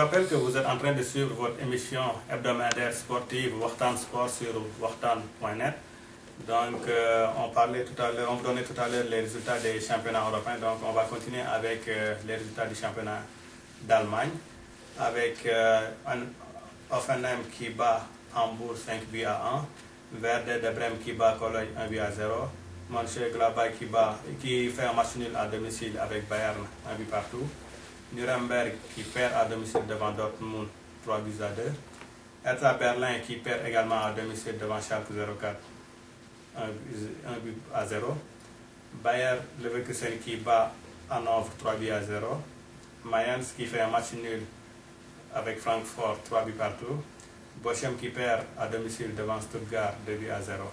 Je rappelle que vous êtes en train de suivre votre émission hebdomadaire sportive Waxtaan Sport sur waxtaan.net. Donc, on vous donnait tout à l'heure les résultats des championnats européens. Donc, on va continuer avec les résultats du championnat d'Allemagne. Avec Hoffenheim qui bat Hambourg 5 buts à 1. Werder de Brême qui bat Cologne 1 but à 0. Mönchengladbach qui fait un match nul à domicile avec Bayern 1 but partout. Nuremberg qui perd à domicile devant Dortmund 3 buts à 2. Hertha Berlin qui perd également à domicile devant Schalke 04 1 but à 0. Bayer Leverkusen qui bat Hanovre 3 buts à 0. Mayence qui fait un match nul avec Francfort 3 buts partout. Bochum qui perd à domicile devant Stuttgart 2 buts à 0.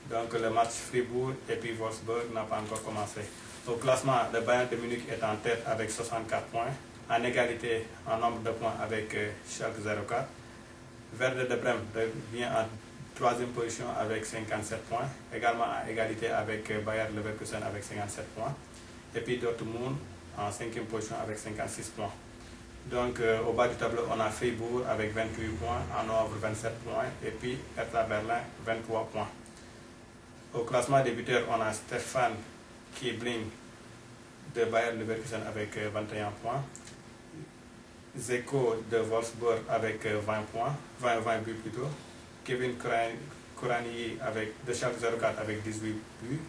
Donc le match Fribourg et puis Wolfsburg n'a pas encore commencé. Au classement, le Bayern de Munich est en tête avec 64 points, en égalité en nombre de points avec Schalke 04. Werder de Brême revient en troisième position avec 57 points, également à égalité avec Bayer Leverkusen avec 57 points. Et puis Dortmund en cinquième position avec 56 points. Donc au bas du tableau, on a Fribourg avec 28 points, Hanovre 27 points et puis Hertha Berlin 23 points. Au classement des buteurs, on a Stefan Kiebling de Bayer Leverkusen avec 21 points. Zeko de Wolfsburg avec 20 buts plutôt. Kevin Korani de Schalke 04 avec 18 buts.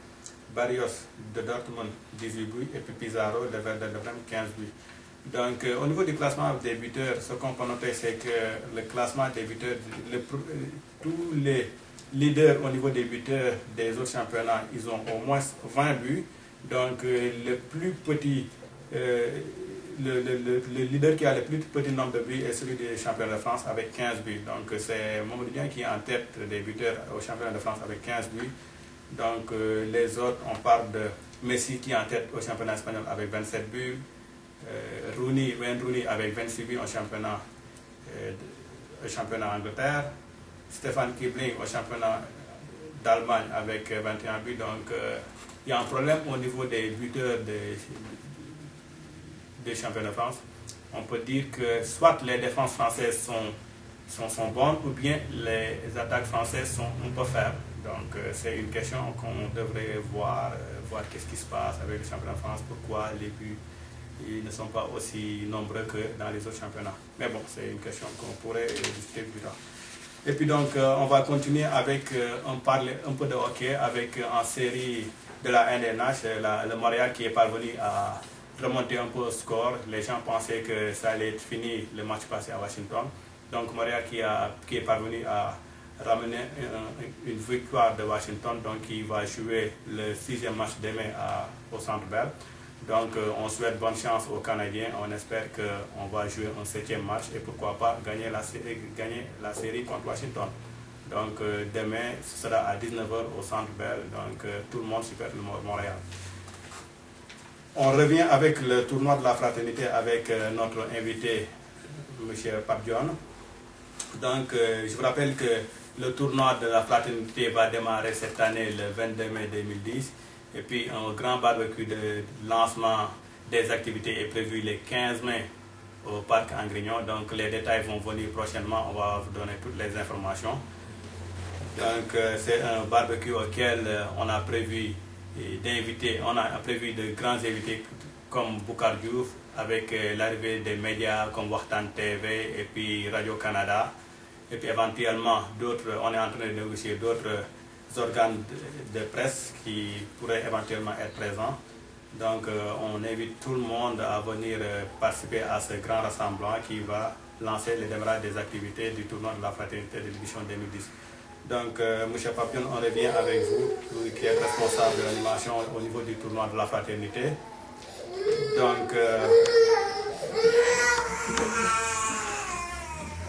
Barrios de Dortmund 18 buts et puis Pizarro de Werder de Brême 15 buts. Donc au niveau du classement des buteurs, ce qu'on peut noter c'est que le classement des buteurs, tous les leaders au niveau des buteurs des autres championnats, ils ont au moins 20 buts. Donc le plus petit, le leader qui a le plus petit nombre de buts est celui des championnats de France avec 15 buts. Donc c'est Mamadou Dieng qui est en tête des buteurs au championnat de France avec 15 buts. Donc les autres, on parle de Messi qui est en tête au championnat espagnol avec 27 buts. Wayne Rooney avec 26 buts au championnat Angleterre. Stefan Kiebling au championnat d'Allemagne avec 21 buts. Donc il y a un problème au niveau des buteurs des championnats de France. On peut dire que soit les défenses françaises sont bonnes ou bien les attaques françaises sont un peu faibles. Donc c'est une question qu'on devrait voir qu'est-ce qui se passe avec le championnat de France, pourquoi les buts ils ne sont pas aussi nombreux que dans les autres championnats. Mais bon, c'est une question qu'on pourrait discuter plus tard. Et puis donc, on va continuer avec, on parle un peu de hockey avec en série de la NNH, le Montréal qui est parvenu à remonter un peu au score. Les gens pensaient que ça allait être fini le match passé à Washington. Donc Montréal qui est parvenu à ramener une victoire de Washington, donc il va jouer le 6e match demain au Centre Bell. Donc on souhaite bonne chance aux Canadiens, on espère qu'on va jouer un 7e match et pourquoi pas gagner la série contre Washington. Donc demain ce sera à 19h au Centre Bell, donc tout le monde supporte le Montréal. On revient avec le tournoi de la fraternité avec notre invité, M. Pape Dione. Donc je vous rappelle que le tournoi de la fraternité va démarrer cette année le 22 mai 2010. Et puis un grand barbecue de lancement des activités est prévu le 15 mai au parc Angrignon. Donc les détails vont venir prochainement, on va vous donner toutes les informations. Donc c'est un barbecue auquel on a prévu d'inviter, on a prévu de grands invités comme Boucar Diouf avec l'arrivée des médias comme Waxtaan TV et puis Radio-Canada. Et puis éventuellement d'autres, on est en train de négocier d'autres organes de presse qui pourraient éventuellement être présents. Donc on invite tout le monde à venir participer à ce grand rassemblement qui va lancer le démarrage des activités du tournoi de la fraternité de l'édition 2010. Donc M. Pape Dione, on revient avec vous, qui est responsable de l'animation au niveau du tournoi de la fraternité. Donc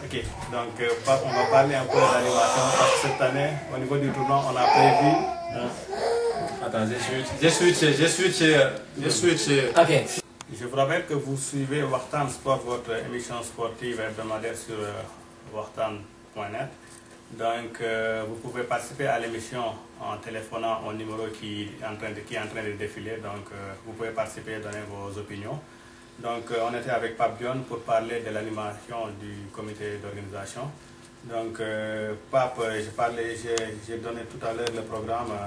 ok, donc on va parler un peu de l'animation parce que cette année, au niveau du tournoi, on a prévu... Attends, j'ai switché. Ok. Je vous rappelle que vous suivez Waxtaan Sport, votre émission sportive hebdomadaire sur waxtaan.net. Donc, vous pouvez participer à l'émission en téléphonant au numéro qui est en train de défiler. Donc, vous pouvez participer et donner vos opinions. Donc on était avec Pape Dione pour parler de l'animation du comité d'organisation. Donc Pape, j'ai donné tout à l'heure le programme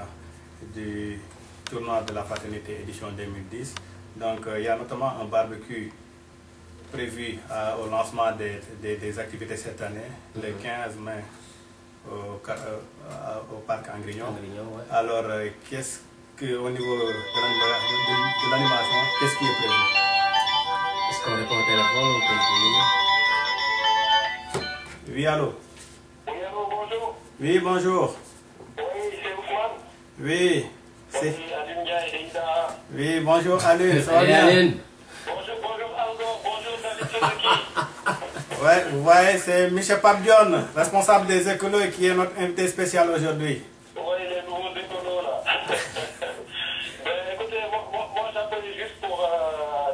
du tournoi de la fraternité édition 2010. Donc il y a notamment un barbecue prévu au lancement des activités cette année, le 15 mai au parc Angrignon. Ouais. Alors qu'est-ce qu'au niveau de l'animation, qu'est-ce qui est prévu? Est-ce qu'on répond au téléphone ou on continue? Oui, allô? Oui, allô, bonjour. Oui, bonjour. Oui, c'est Ousmane. Oui, c'est... Oui, Aline Ndiaye de Ida. Oui, bonjour Aline, ça va Hey, bien? Aline. Bonjour Aldo, bonjour David Suzuki. Ouais, vous voyez, c'est Michel Pape Dione, responsable des écolos qui est notre invité spécial aujourd'hui. Oui, les nouveaux écolos là. Ben, écoutez, moi j'appelais juste pour...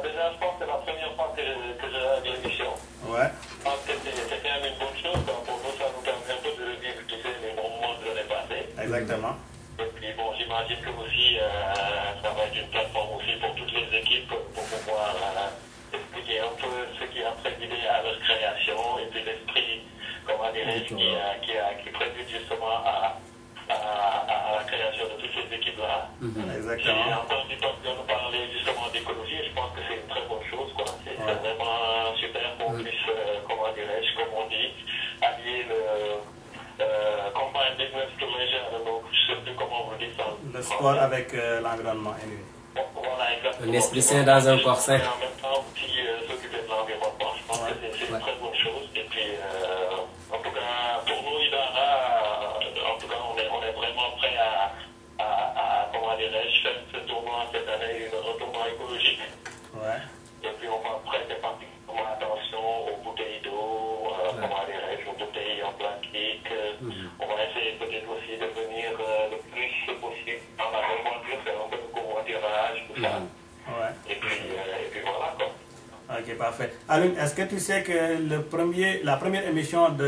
déjà, je pense que c'est la première fois que je regarde l'émission. Ouais, Je pense que c'est quand même une bonne chose. Donc, pour nous, ça nous permet un peu de revivre, tu sais, les bons moments de l'année passée. exactement. Et puis bon, j'imagine que aussi, ça va être une plateforme aussi pour toutes les équipes pour pouvoir expliquer un peu ce qui a présidé à leur création et puis l'esprit, comment dirais-je, qui prédit justement à la création de toutes ces équipes-là. J'ai Exactement. entendu nous parler justement d'écologie et je pense que c'est une très bonne chose, quoi. C'est vraiment super qu'on puisse, comment dirais-je, comme on dit, allier le combine business to leisure, donc je sais plus comment vous dites ça. Le sport avec l'environnement. Voilà, exactement. Un esprit sain dans un corps sain. Et en même temps, aussi s'occuper de l'environnement, je pense que c'est une très bonne chose. Et puis, en tout cas, pour nous, Idara, en tout cas, on est vraiment prêt à comment dirais-je, faire ce tournoi cette année, un tournoi écologique. Ouais. Et puis, on va prêter particulièrement attention aux bouteilles d'eau, comment dirais-je, aux bouteilles en plastique. On va essayer peut-être aussi de venir le plus possible dans la même voiture, faire un peu de covoiturage, tout ça. Ouais. Et puis voilà, quoi. Ok, parfait. Aline, est-ce que tu sais que la première émission de